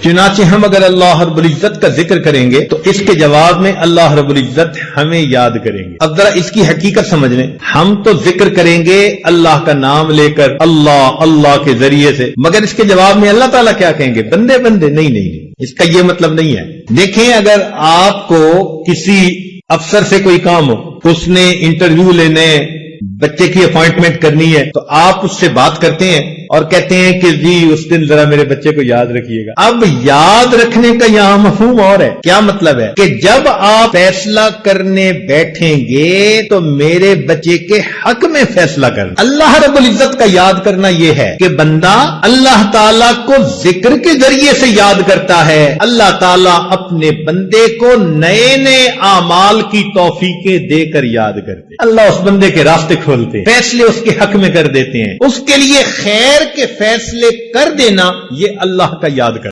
چنانچہ ہم اگر اللہ رب العزت کا ذکر کریں گے تو اس کے جواب میں اللہ رب العزت ہمیں یاد کریں گے. اب ذرا اس کی حقیقت سمجھ لیں. ہم تو ذکر کریں گے اللہ کا نام لے کر، اللہ کے ذریعے سے، مگر اس کے جواب میں اللہ تعالیٰ کیا کہیں گے؟ بندے بندے. نہیں، اس کا یہ مطلب نہیں ہے. دیکھیں، اگر آپ کو کسی افسر سے کوئی کام ہو، اس نے انٹرویو لینے، بچے کی اپوائنٹمنٹ کرنی ہے، تو آپ اس سے بات کرتے ہیں اور کہتے ہیں کہ جی اس دن ذرا میرے بچے کو یاد رکھیے گا. اب یاد رکھنے کا یہاں مفہوم اور ہے. کیا مطلب ہے؟ کہ جب آپ فیصلہ کرنے بیٹھیں گے تو میرے بچے کے حق میں فیصلہ کرنا. اللہ رب العزت کا یاد کرنا یہ ہے کہ بندہ اللہ تعالیٰ کو ذکر کے ذریعے سے یاد کرتا ہے. اللہ تعالیٰ اپنے بندے کو نئے نئے اعمال کی توفیقیں دے کر یاد کرتے. اللہ اس بندے کے راستے کھولتے ہیں، فیصلے اس کے حق میں کر دیتے ہیں. اس کے لیے خیر کے فیصلے کر دینا، یہ اللہ کا یاد کرنا.